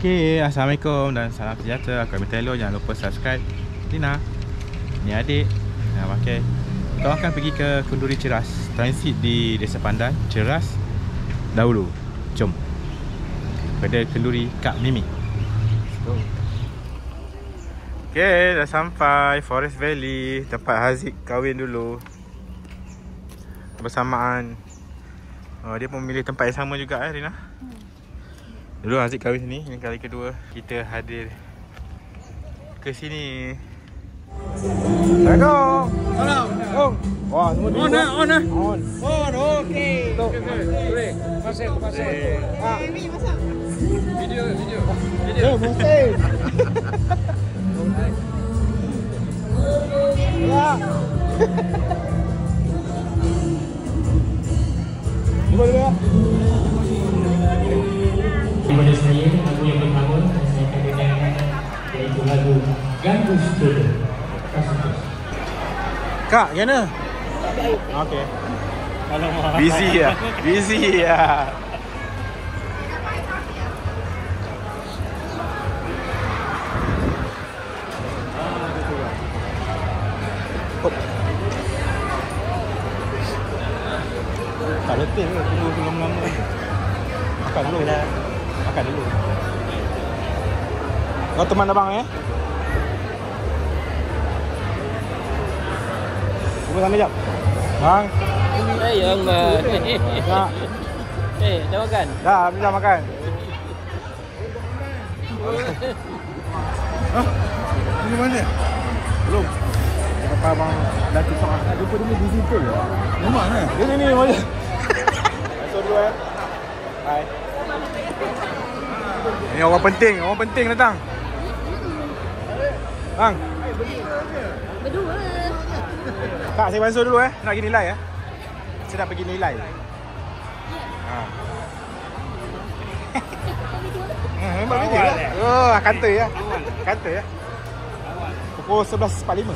Okey, Assalamualaikum dan salam sejahtera. Aku Amin Telur. Jangan lupa subscribe Tina. Ni adik. Okay. Kita akan pergi ke Kenduri Ceras. Transit di Desa Pandan, Ceras dahulu. Jom. Pada Kenduri Kak Mimi. Let's go. Okay, dah sampai Forest Valley. Tempat Haziq kahwin dulu. Bersamaan. Dia pun memilih tempat yang sama juga Rina. Dulu Haziq kahwin sini, ini kali kedua kita hadir ke sini. Assalamualaikum. Assalamualaikum. Wah, semua on. Okey. Boleh. Masuk. Ini masuk. Video. Masuk. Ya. Boleh. Kepada saya, lagu yang pertama saya akan dengarkan iaitu lagu Gandus Dodo. Kak, gimana? Okey. Busy ya. Tak letih ke? Tunggu lama-lama. Makan dulu. Kau teman abang Tunggu sana jap. Bang. Yang dah makan? Dah, bisa makan. Hah? Ini mana? Belum. Apa abang dah tukar? Jumpa dia di situ ya. Memang kan? Ini mana? Masuk dulu Bye. Ini orang penting datang. Bang. Berdua. Kak, saya basuh dulu nak pergi nilai Saya nak pergi nilai. Memang video lah. Oh, kantor ya. Pukul 11.45.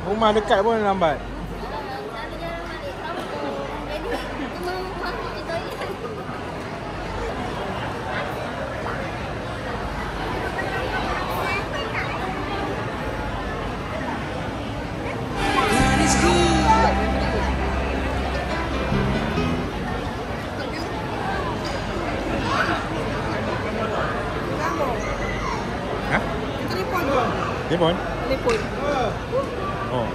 Rumah dekat pun lambat. Telepon? Oh.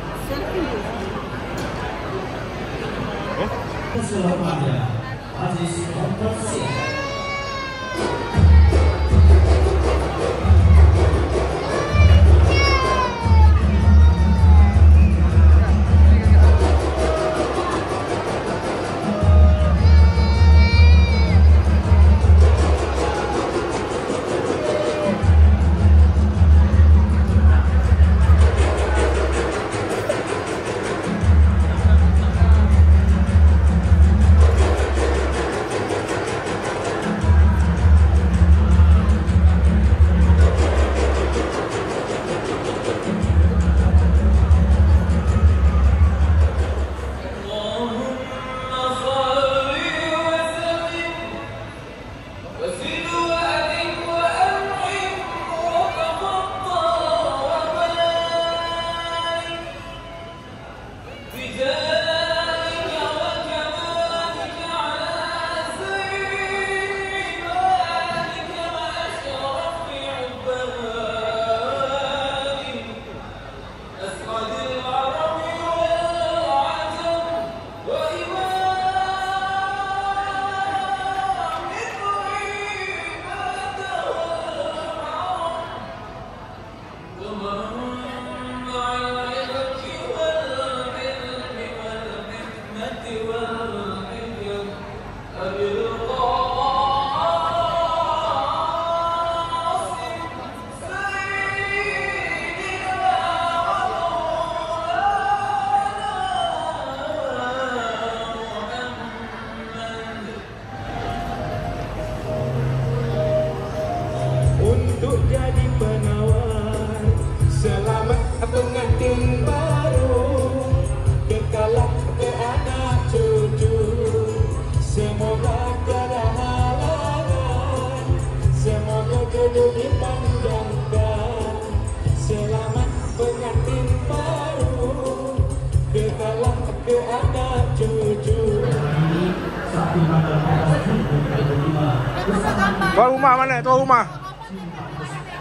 Tuan rumah mana? Tuan rumah.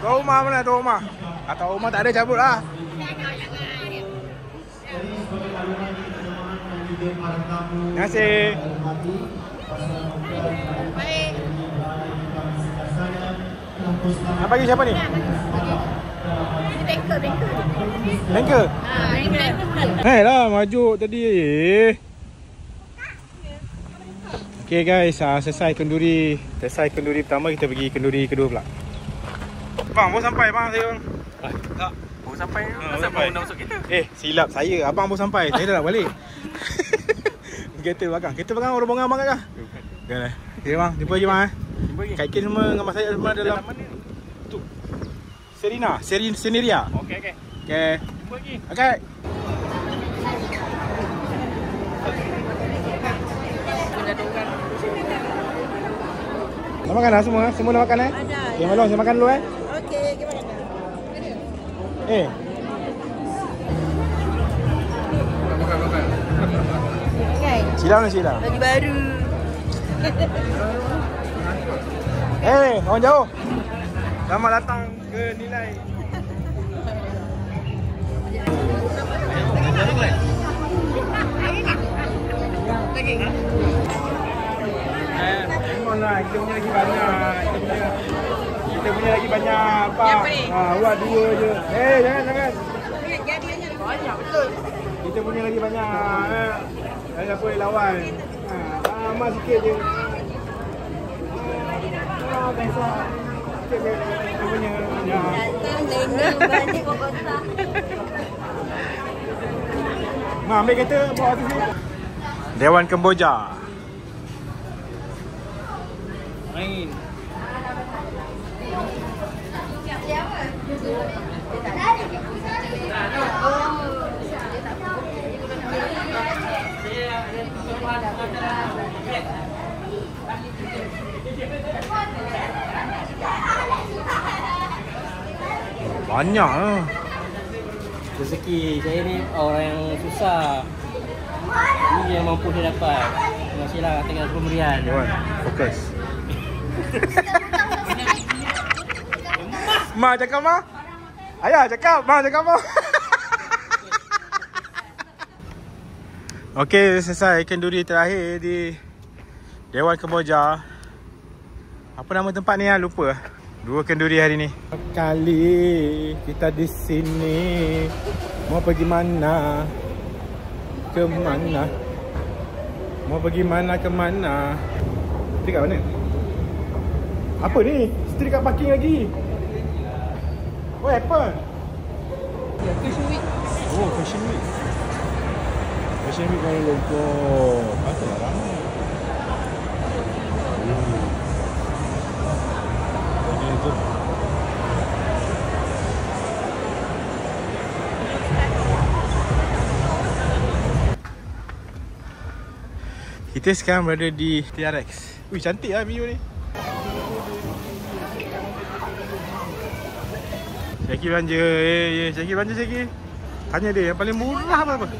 Tuan rumah mana? Tuan rumah. Tuan rumah tak ada, cabut lah. Terima kasih. Baik. Nak bagi siapa ni? Banker. Banker? Banker. Lah, maju tadi. Okay guys, selesai kenduri pertama, kita pergi kenduri kedua pula. Bang, baru sampai bang saya bang. Tak. Baru sampai. Baru sampai. Nak masuk kereta. Silap saya. Abang baru sampai. Saya dah nak balik. Kereta belakang. Kereta belakang rombongan abang kakak. Bukan lah. Okay bang, jumpa lagi bang. Jumpa lagi. Kaitin semua dengan saya semua dalam tu. Seneria. Okey. Okay. Jumpa lagi. Okay. Dah makan dah semua? Semua dah makan Ada. Okay, Malong, saya makan dulu Okey, gimana? Makan. Kan? Silang. Baju baru. Orang jauh. Selamat datang ke Nilai. Lah, kita punya lagi banyak. Kita punya lagi banyak. Apa ni? Buat dua je. Jangan. Banyak betul. Kita punya lagi banyak. Jangan siapa boleh lawan. Amat sikit je. Biasa. Kita punya banyak. Banyak kota. Ambil kereta, bawa atas sini. Dewan Kemboja. Main. Banyak lah. Rezeki saya ni orang yang susah. Ini yang mampu dia dapat. Terima kasih lah katakan pemberian. Dewan, fokus. Ma cakap ma. Ayah cakap, ma cakap ma. Okey, selesai kenduri terakhir di Dewan Kemboja. Apa nama tempat ni lupa. Dua kenduri hari ni. Kali kita di sini mau pergi mana? Ke mana? Mau pergi mana ke mana? Itu kat mana? Apa ni? Still dekat parking lagi. What happened? Fashion Week. Oh, Fashion Week. Fashion Week Kuala Lumpur. Patutlah ramai. Ini tu. Kita sekarang berada di TRX. Ui, cantik lah video ni. Syakir belanja. Syakir belanja Syakir. Tanya dia yang paling murah apa-apa.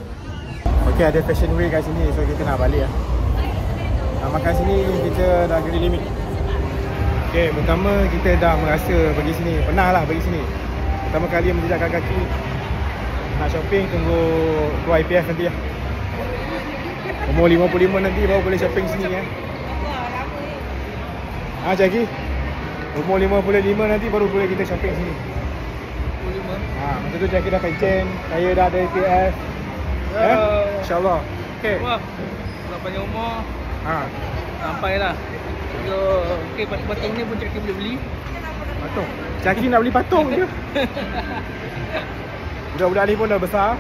Okey, ada Fashion Week kat sini. So kita nak balik lah. Nak makan sini kita dah kena limit. Okey, pertama kita dah merasa pergi sini. Pernah lah pergi sini. Pertama kali menjejakkan kaki. Nak shopping, tunggu keluar IPF nanti lah. Umur 55 nanti baru boleh shopping sini ya. Syakir. Umur 55 nanti baru boleh kita shopping sini. Masa tu Syakir dah pencen, saya dah ada IPF. InsyaAllah. Okay. Wah, kalau panjang umur sampailah. So, okay, patung ni pun Syakir boleh beli. Patung? Syakir nak beli patung je. Budak-budak ni pun dah besar.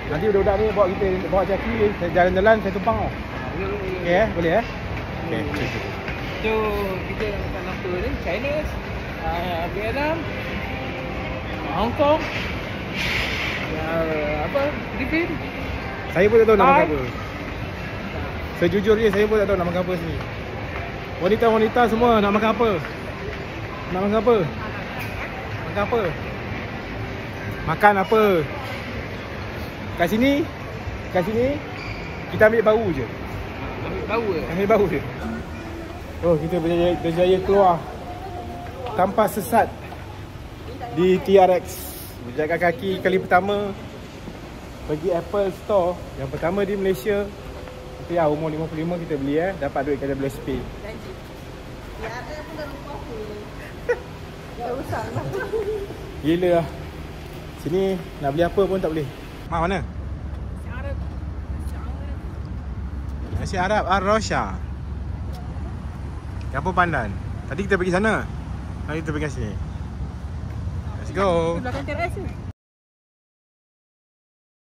Nanti budak-budak ni bawa Syakir jalan-jalan saya tumpang tau. Okay boleh Okay. So, kita nak makan apa ni? Chinese, Vietnam, Hong Kong, apa? Filipin. Saya pun tak tahu nak makan apa. Sejujurnya saya pun tak tahu nak makan apa sini. Wanita-wanita semua nak makan apa? Nak makan apa? Makan apa? Makan apa? Kat sini kita ambil bau je. Ambil bau ke? Ambil bau je. Oh, kita berjaya keluar tanpa sesat di TRX. Berjalan kaki kali pertama pergi Apple Store. Yang pertama di Malaysia. Tapi ya, umur 55 kita beli dapat duit kada boleh spay. Ya, ada pun dah lupa aku. Tak usah lah. Gila lah. Sini nak beli apa pun tak boleh. Mak mana? Nasi Arab Ar-Rosha. Kampung Pandan. Tadi kita pergi sana. Mari kita pergi sini. Let's go. Belakang teras tu.